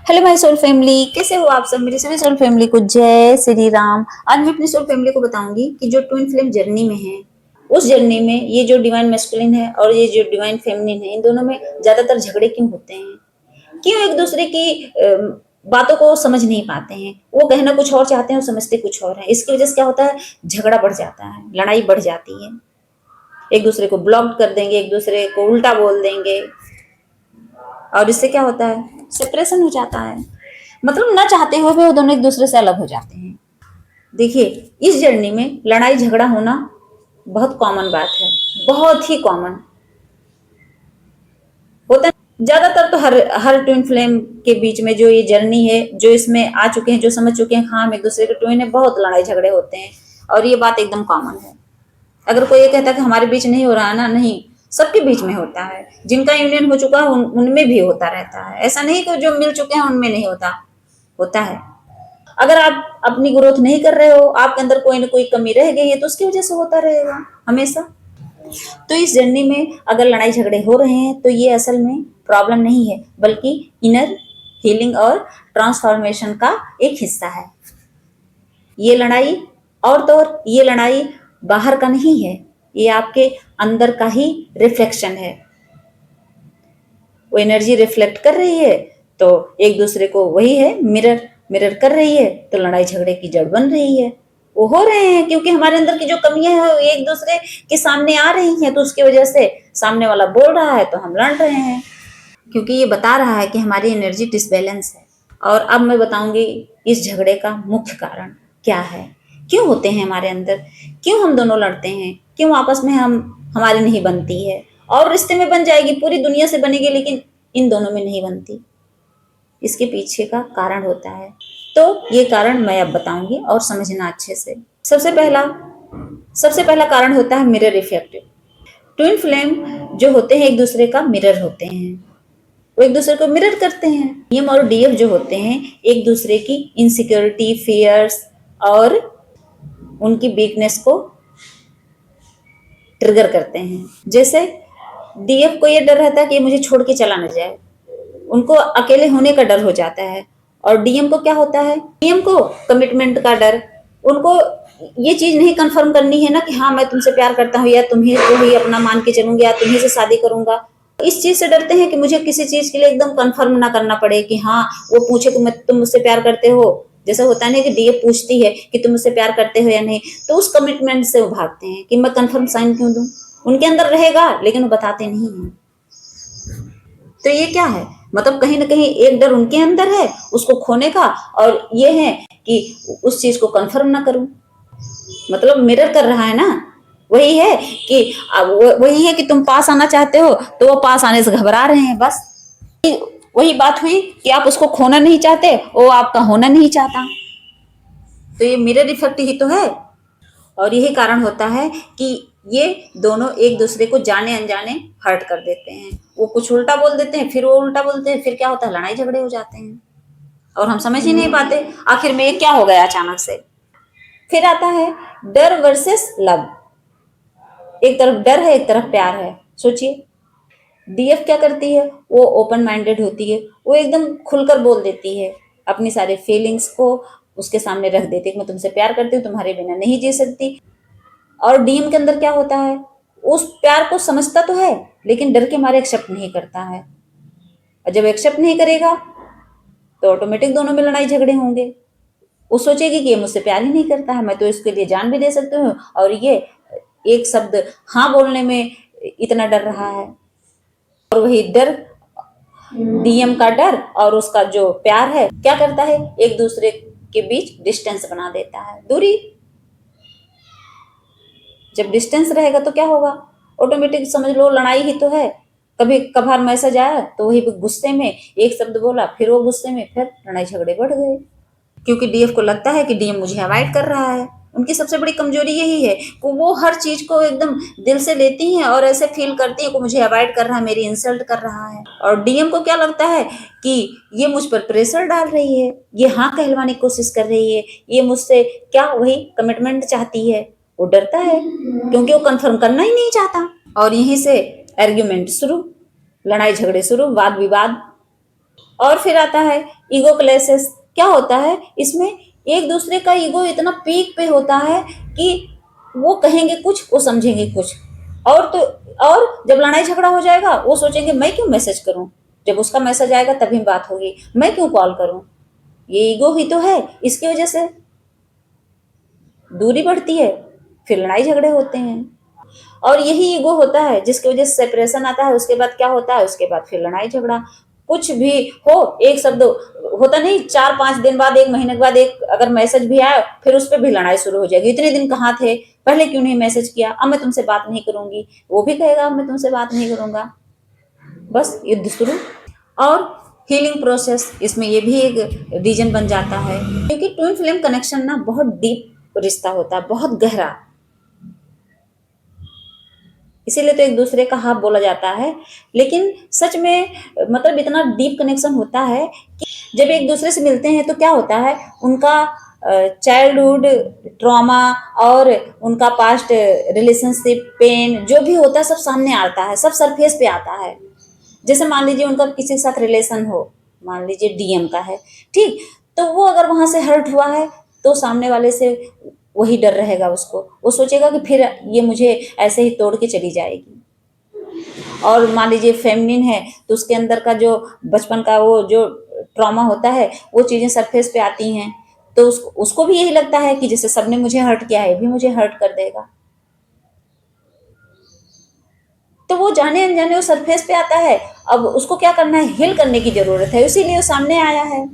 Hello my soul family, कैसे हो आप सब। मेरी सभी सोल फैमिली को जय श्री राम। आज मैं अपनी सोल फैमिली को बताऊंगी कि जो ट्विन फ्लेम जर्नी में है, उस जर्नी में ये जो डिवाइन मैस्कुलिन है और ये जो डिवाइन फेमिनिन है, इन दोनों में ज्यादातर झगड़े क्यों होते हैं, क्यों एक दूसरे की बातों को समझ नहीं पाते हैं। वो कहना कुछ और चाहते हैं और समझते कुछ और है। इसकी वजह से क्या होता है, झगड़ा बढ़ जाता है, लड़ाई बढ़ जाती है। एक दूसरे को ब्लॉक कर देंगे, एक दूसरे को उल्टा बोल देंगे और इससे क्या होता है, सेपरेशन हो जाता है। मतलब ना चाहते हुए भी वो दोनों एक दूसरे से अलग हो जाते हैं। देखिए, इस जर्नी में लड़ाई झगड़ा होना बहुत कॉमन बात है, बहुत ही कॉमन होता है। ज्यादातर तो हर ट्विन फ्लेम के बीच में जो ये जर्नी है, जो इसमें आ चुके हैं, जो समझ चुके हैं हाँ हम एक दूसरे के ट्विन है, बहुत लड़ाई झगड़े होते हैं और ये बात एकदम कॉमन है। अगर कोई ये कहता है कि हमारे बीच नहीं हो रहा है ना, नहीं, सबके बीच में होता है। जिनका यूनियन हो चुका है उनमें भी होता रहता है। ऐसा नहीं कि जो मिल चुके हैं उनमें नहीं होता, होता है। अगर आप अपनी ग्रोथ नहीं कर रहे हो, आपके अंदर कोई ना कोई कमी रह गई है, तो उसकी वजह से होता रहेगा हमेशा। तो इस जर्नी में अगर लड़ाई झगड़े हो रहे हैं तो ये असल में प्रॉब्लम नहीं है, बल्कि इनर हीलिंग और ट्रांसफॉर्मेशन का एक हिस्सा है। ये लड़ाई और तो और ये लड़ाई बाहर का नहीं है, ये आपके अंदर का ही रिफ्लेक्शन है। वो एनर्जी रिफ्लेक्ट कर रही है तो एक दूसरे को, वही है मिरर, मिरर कर रही है तो लड़ाई झगड़े की जड़ बन रही है। वो हो रहे हैं क्योंकि हमारे अंदर की जो कमियां हैं वो एक दूसरे के सामने आ रही हैं, तो उसकी वजह से सामने वाला बोल रहा है तो हम लड़ रहे हैं, क्योंकि ये बता रहा है कि हमारी एनर्जी डिसबैलेंस है। और अब मैं बताऊंगी इस झगड़े का मुख्य कारण क्या है, क्यों होते हैं हमारे अंदर, क्यों हम दोनों लड़ते हैं, क्यों आपस में हमारी नहीं बनती है। और रिश्ते में बन जाएगी, पूरी दुनिया से बनेगी, लेकिन इन दोनों में नहीं बनती। इसके पीछे का कारण होता है, तो ये कारण मैं अब बताऊंगी और समझना अच्छे से। सबसे पहला कारण होता है मिरर इफेक्ट। ट्विन फ्लेम जो होते हैं एक दूसरे का मिरर होते हैं, वो एक दूसरे को मिरर करते हैं। डीएम और डीएफ जो होते हैं एक दूसरे की इनसिक्योरिटी, फियर्स और उनकी वीकनेस को ट्रिगर करते हैं। जैसे डीएफ को ये डर रहता है कि मुझे छोड़ के चला न जाए, उनको अकेले होने का डर हो जाता है। और डीएम को क्या होता है, डीएम को कमिटमेंट का डर। उनको ये चीज नहीं कंफर्म करनी है ना कि हाँ मैं तुमसे प्यार करता हूँ, या तुम्हें जो ही अपना मान के चलूंगी, या तुम्हें से शादी करूंगा। इस चीज से डरते हैं कि मुझे किसी चीज के लिए एकदम कंफर्म ना करना पड़े कि हाँ वो पूछे कि तुम मुझसे प्यार करते हो। जैसे होता है ना कि डीएफ पूछती है कि तुम मुझसे प्यार करते हो या नहीं, तो उस कमिटमेंट से वो भागते हैं कि मैं कंफर्म साइन क्यों दूं। उनके अंदर रहेगा लेकिन वो बताते नहीं है। तो ये क्या है, मतलब कहीं ना कहीं एक डर उनके अंदर है उसको खोने का, और ये है कि उस चीज को कंफर्म ना करूं। मतलब मिरर कर रहा है ना, वही है कि वही है कि तुम पास आना चाहते हो तो वो पास आने से घबरा रहे हैं, बस वही बात हुई कि आप उसको खोना नहीं चाहते, वो आपका होना नहीं चाहता। तो ये मिरर इफेक्ट ही तो है। और यही कारण होता है कि ये दोनों एक दूसरे को जाने अनजाने हर्ट कर देते हैं। वो कुछ उल्टा बोल देते हैं, फिर वो उल्टा बोलते हैं, फिर क्या होता है, लड़ाई झगड़े हो जाते हैं और हम समझ ही नहीं पाते आखिर में ये क्या हो गया अचानक से। फिर आता है डर वर्सेस लव। एक तरफ डर है, एक तरफ प्यार है। सोचिए, डीएफ क्या करती है, वो ओपन माइंडेड होती है, वो एकदम खुलकर बोल देती है, अपनी सारे फीलिंग्स को उसके सामने रख देती है कि मैं तुमसे प्यार करती हूँ, तुम्हारे बिना नहीं जी सकती। और डीएम के अंदर क्या होता है, उस प्यार को समझता तो है लेकिन डर के मारे एक्सेप्ट नहीं करता है। और जब एक्सेप्ट नहीं करेगा तो ऑटोमेटिक दोनों में लड़ाई झगड़े होंगे। वो सोचेगी कि ये मुझसे प्यार ही नहीं करता है, मैं तो इसके लिए जान भी दे सकती हूँ, और ये एक शब्द हाँ बोलने में इतना डर रहा है। और वही डर, डीएम का डर और उसका जो प्यार है, क्या करता है, एक दूसरे के बीच डिस्टेंस बना देता है, दूरी। जब डिस्टेंस रहेगा तो क्या होगा, ऑटोमेटिक समझ लो लड़ाई ही तो है। कभी कभार मैसेज आया तो वही गुस्से में एक शब्द बोला, फिर वो गुस्से में, फिर लड़ाई झगड़े बढ़ गए। क्योंकि डीएफ को लगता है कि डीएम मुझे अवॉइड कर रहा है। उनकी सबसे बड़ी कमजोरी यही है कि वो हर चीज को एकदम दिल से लेती हैं और ऐसे फील करती हैं कि मुझे अवॉइड कर रहा है, मेरी इंसल्ट कर रहा है। और डीएम को क्या लगता है कि ये मुझ पर प्रेशर डाल रही है, ये हाँ कहलवाने की कोशिश कर रही है, ये मुझसे क्या वही कमिटमेंट चाहती है। वो डरता है क्योंकि वो कंफर्म करना ही नहीं चाहता। और यहीं से आर्ग्यूमेंट शुरू, लड़ाई झगड़े शुरू, वाद विवाद। और फिर आता है ईगो क्लैशेस क्या होता है इसमें, एक दूसरे का ईगो इतना पीक पे होता है कि वो कहेंगे कुछ, वो समझेंगे कुछ। और तो और जब लड़ाई झगड़ा हो जाएगा वो सोचेंगे मैं क्यों मैसेज करूं, जब उसका मैसेज आएगा तभी बात होगी, मैं क्यों कॉल करूं। ये ईगो ही तो है, इसकी वजह से दूरी बढ़ती है, फिर लड़ाई झगड़े होते हैं। और यही ईगो होता है जिसकी वजह से सेपरेशन आता है। उसके बाद क्या होता है, उसके बाद फिर लड़ाई झगड़ा। कुछ भी हो, एक शब्द होता नहीं, 4-5 दिन बाद, 1 महीने के बाद एक अगर मैसेज भी आया फिर उस पर भी लड़ाई शुरू हो जाएगी। इतने दिन कहाँ थे, पहले क्यों नहीं मैसेज किया, अब मैं तुमसे बात नहीं करूंगी। वो भी कहेगा अब मैं तुमसे बात नहीं करूंगा, बस युद्ध शुरू। और हीलिंग प्रोसेस, इसमें ये भी एक रीजन बन जाता है, क्योंकि ट्विन फ्लेम कनेक्शन ना बहुत डीप रिश्ता होता है, बहुत गहरा। इसीलिए तो एक दूसरे का हाथ बोला जाता है। लेकिन सच में मतलब इतना डीप कनेक्शन होता है कि जब एक दूसरे से मिलते हैं तो क्या होता है, उनका चाइल्डहुड ट्रॉमा और उनका पास्ट रिलेशनशिप पेन जो भी होता है सब सामने आता है, सब सरफेस पे आता है। जैसे मान लीजिए उनका किसी के साथ रिलेशन हो, मान लीजिए डीएम का है, ठीक, तो वो अगर वहां से हर्ट हुआ है तो सामने वाले से वही डर रहेगा उसको, वो सोचेगा कि फिर ये मुझे ऐसे ही तोड़ के चली जाएगी। और मान लीजिए फेमिनिन है तो उसके अंदर का जो बचपन का वो जो ट्रॉमा होता है वो चीजें सरफेस पे आती हैं, तो उसको भी यही लगता है कि जैसे सबने मुझे हर्ट किया है भी मुझे हर्ट कर देगा। तो वो जाने अनजाने वो सरफेस पे आता है। अब उसको क्या करना है, हील करने की जरूरत है, इसीलिए वो सामने आया है।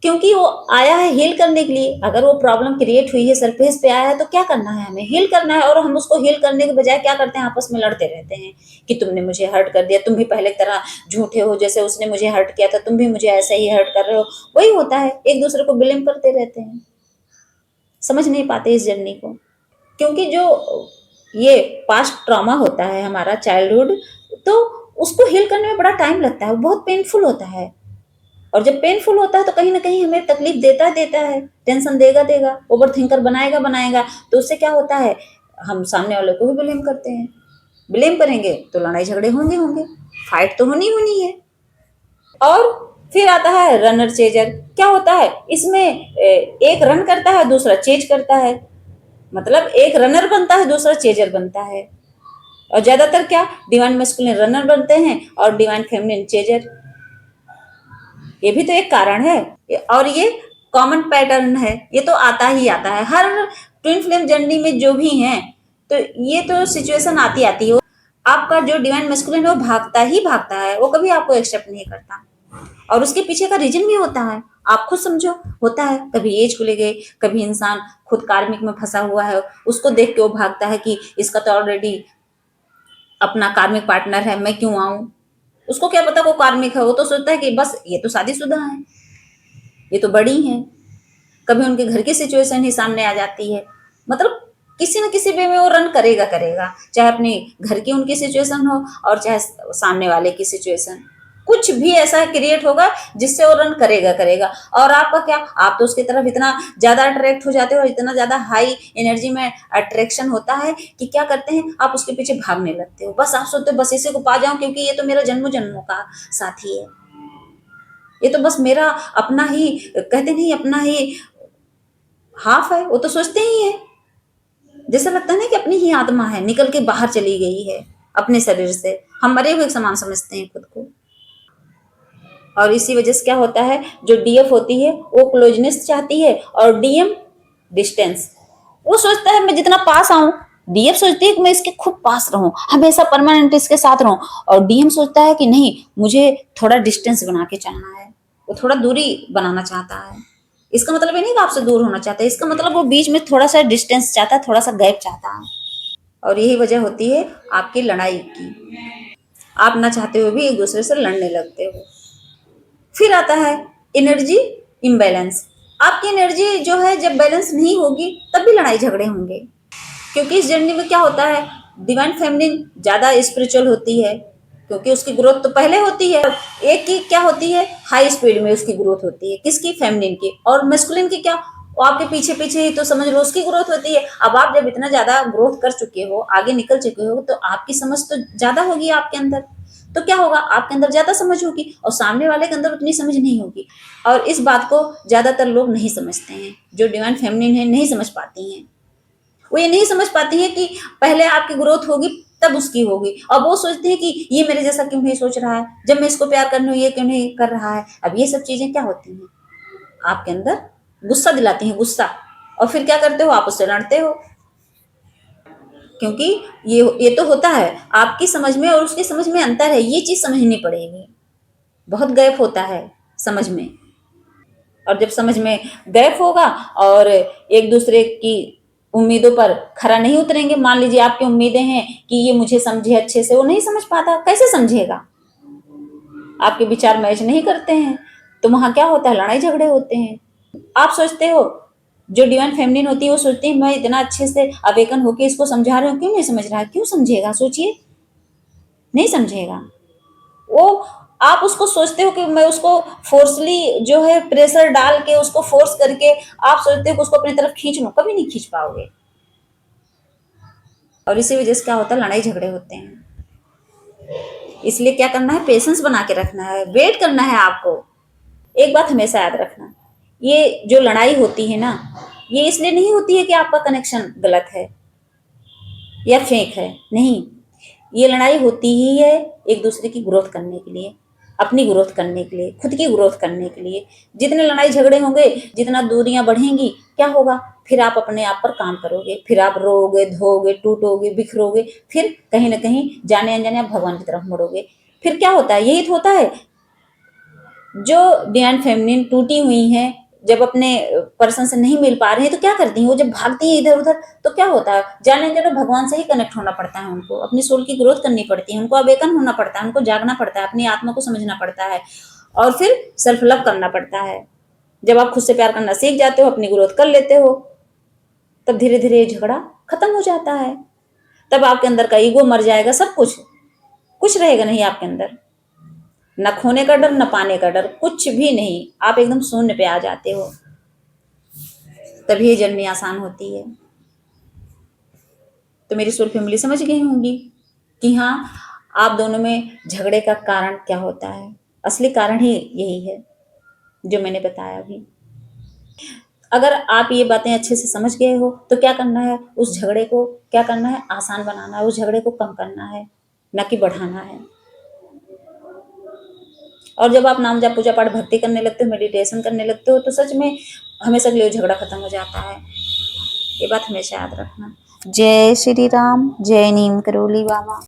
क्योंकि वो आया है हील करने के लिए। अगर वो प्रॉब्लम क्रिएट हुई है, सरफेस पे आया है, तो क्या करना है, हमें हील करना है। और हम उसको हील करने के बजाय क्या करते हैं, आपस में लड़ते रहते हैं कि तुमने मुझे हर्ट कर दिया, तुम भी पहले की तरह झूठे हो, जैसे उसने मुझे हर्ट किया था तुम भी मुझे ऐसे ही हर्ट कर रहे हो। वही होता है, एक दूसरे को ब्लेम करते रहते हैं, समझ नहीं पाते इस जर्नी को। क्योंकि जो ये पास्ट ट्रॉमा होता है हमारा चाइल्डहुड, तो उसको हील करने में बड़ा टाइम लगता है, बहुत पेनफुल होता है। और जब पेनफुल होता है तो कहीं ना कहीं हमें तकलीफ देता है, टेंशन देगा, ओवर थिंकर बनाएगा। तो उससे क्या होता है, हम सामने वाले को भी ब्लेम करते हैं। ब्लेम करेंगे तो लड़ाई झगड़े होंगे, फाइट तो होनी है। और फिर आता है रनर चेजर। क्या होता है इसमें, एक रन करता है दूसरा चेज करता है, मतलब एक रनर बनता है दूसरा चेजर बनता है। और ज्यादातर क्या, डिवाइन मैस्कुलिन रनर बनते हैं और डिवाइन फेमिनिन चेजर। ये भी तो एक कारण है। और ये कॉमन पैटर्न है, ये तो आता ही आता है हर ट्विन फ्लेम जर्नी में जो भी हैं। तो ये तो सिचुएशन आती है। आपका जो डिवाइन मैस्कुलिन है वो भागता है, वो कभी आपको एक्सेप्ट नहीं करता। और उसके पीछे का रीजन भी होता है, आप खुद समझो। होता है कभी एज को ले गए, कभी इंसान खुद कार्मिक में फंसा हुआ है, उसको देख के वो भागता है कि इसका तो ऑलरेडी अपना कार्मिक पार्टनर है, मैं क्यों आऊं। उसको क्या पता वो कार्मिक है, वो तो सोचता है कि बस ये तो शादीशुदा है, ये तो बड़ी हैं। कभी उनके घर की सिचुएशन ही सामने आ जाती है, मतलब किसी न किसी वे में वो रन करेगा, चाहे अपने घर की उनकी सिचुएशन हो और चाहे सामने वाले की सिचुएशन। कुछ भी ऐसा क्रिएट होगा जिससे वो रन करेगा। और आपका क्या, आप तो उसकी तरफ इतना ज्यादा अट्रैक्ट हो जाते हो, इतना ज्यादा हाई एनर्जी में अट्रैक्शन होता है कि क्या करते हैं आप उसके पीछे भागने लगते हो। बस आप सोचते हो बस इसी को पा जाऊं, क्योंकि ये तो मेरा जन्मों जन्मों का साथी है, ये तो बस मेरा अपना ही, कहते नहीं अपना ही हाफ है। वो तो सोचते ही है, जैसा लगता है ना कि अपनी ही आत्मा है, निकल के बाहर चली गई है अपने शरीर से, हम मरे हुए समान समझते हैं खुद को। और इसी वजह से क्या होता है, जो डीएफ होती है वो क्लोजनेस चाहती है और डीएम डिस्टेंस। वो सोचता है मैं जितना पास आऊं, डीएफ सोचती है कि मैं इसके खूब पास रहूं, हमेशा परमानेंट इसके साथ रहूं। और डीएम सोचता है कि नहीं, मुझे थोड़ा डिस्टेंस बना के चलना है, वो थोड़ा दूरी बनाना चाहता है। इसका मतलब ये नहीं कि आपसे दूर होना चाहता है, इसका मतलब वो बीच में थोड़ा सा डिस्टेंस चाहता है, थोड़ा सा गैप चाहता है। और यही वजह होती है आपकी लड़ाई की, आप ना चाहते हुए भी एक दूसरे से लड़ने लगते हो। फिर आता है एनर्जी इम्बैलेंस। आपकी एनर्जी जो है जब बैलेंस नहीं होगी तब भी लड़ाई झगड़े होंगे। क्योंकि इस जर्नी में क्या होता है, डिवाइन फेमिनिन ज्यादा स्पिरिचुअल होती है, क्योंकि उसकी ग्रोथ तो पहले होती है। एक की क्या होती है, हाई स्पीड में उसकी ग्रोथ होती है, किसकी, फेमिनिन की। और मेस्कुलिन की क्या, वो आपके पीछे पीछे ही तो समझ लो उसकी ग्रोथ होती है। अब आप जब इतना ज्यादा ग्रोथ कर चुके हो, आगे निकल चुके हो, तो आपकी समझ तो ज्यादा होगी आपके अंदर। तो क्या होगा, आपके अंदर ज्यादा समझ होगी और सामने वाले के अंदर उतनी समझ नहीं होगी। और इस बात को ज्यादातर लोग नहीं समझते हैं, जो डिवाइन फेमिनिन है नहीं समझ पाती हैं। वो ये नहीं समझ पाती हैं कि पहले आपकी ग्रोथ होगी तब उसकी होगी, और वो सोचते हैं कि ये मेरे जैसा क्यों नहीं सोच रहा है, जब मैं इसको प्यार करने हूँ ये क्यों नहीं कर रहा है। अब ये सब चीजें क्या होती हैं, आपके अंदर गुस्सा दिलाती हैं, गुस्सा, और फिर क्या करते हो, आप उससे लड़ते हो। क्योंकि ये तो होता है, आपकी समझ में और उसकी समझ में अंतर है, ये चीज समझनी पड़ेगी। बहुत गैप होता है समझ में, और जब समझ में गैप होगा और एक दूसरे की उम्मीदों पर खरा नहीं उतरेंगे, मान लीजिए आपकी उम्मीदें हैं कि ये मुझे समझे अच्छे से, वो नहीं समझ पाता, कैसे समझेगा, आपके विचार मैच नहीं करते हैं, तो वहां क्या होता है, लड़ाई झगड़े होते हैं। आप सोचते हो, जो डिवाइन फेमिनिन होती है वो सोचती है मैं इतना अच्छे से अवेकन होके इसको समझा रही हूँ, क्यों नहीं समझ रहा है, क्यों समझेगा, सोचिए, नहीं समझेगा वो। आप उसको सोचते हो कि मैं उसको फोर्सली जो है प्रेशर डाल के उसको फोर्स करके आप सोचते हो कि उसको अपनी तरफ खींच लूं, कभी नहीं खींच पाओगे। और इसी वजह से क्या होता है, लड़ाई झगड़े होते हैं। इसलिए क्या करना है, पेशेंस बना के रखना है, वेट करना है आपको। एक बात हमेशा याद रखना, ये जो लड़ाई होती है ना, ये इसलिए नहीं होती है कि आपका कनेक्शन गलत है या फेक है, नहीं, ये लड़ाई होती ही है एक दूसरे की ग्रोथ करने के लिए, अपनी ग्रोथ करने के लिए, खुद की ग्रोथ करने के लिए। जितने लड़ाई झगड़े होंगे, जितना दूरियां बढ़ेंगी, क्या होगा, फिर आप अपने आप पर काम करोगे, फिर आप रोओगे, धोओगे, टूटोगे, बिखरोगे, फिर कहीं ना कहीं जाने अनजाने आप भगवान की तरफ मुड़ोगे। फिर क्या होता है, यही तो होता है, जो डिवाइन फेमिनिन टूटी हुई हैं, जब अपने पर्सन से नहीं मिल पा रहे हैं तो क्या करती हैं, वो जब भागती हैं इधर उधर, तो क्या होता है, जाने जाने भगवान से ही कनेक्ट होना पड़ता है उनको, अपनी सोल की ग्रोथ करनी पड़ती है उनको, अवेकन होना पड़ता है उनको, जागना पड़ता है, अपनी आत्मा को समझना पड़ता है, और फिर सेल्फ लव करना पड़ता है। जब आप खुद से प्यार करना सीख जाते हो, अपनी ग्रोथ कर लेते हो, तब धीरे धीरे ये झगड़ा खत्म हो जाता है। तब आपके अंदर का ईगो मर जाएगा, सब कुछ, कुछ रहेगा नहीं आपके अंदर, न खोने का डर, न पाने का डर, कुछ भी नहीं, आप एकदम शून्य पे आ जाते हो। तभी ये जर्नी आसान होती है। तो मेरी सोल फैमिली समझ गई होंगी कि हाँ, आप दोनों में झगड़े का कारण क्या होता है, असली कारण ही यही है जो मैंने बताया अभी। अगर आप ये बातें अच्छे से समझ गए हो तो क्या करना है, उस झगड़े को क्या करना है, आसान बनाना है, उस झगड़े को कम करना है, न कि बढ़ाना है। और जब आप नाम जप पूजा पाठ भक्ति करने लगते हो, मेडिटेशन करने लगते हो, तो सच में हमेशा के लिए झगड़ा खत्म हो जाता है। ये बात हमेशा याद रखना। जय श्री राम, जय नीम करोली बाबा।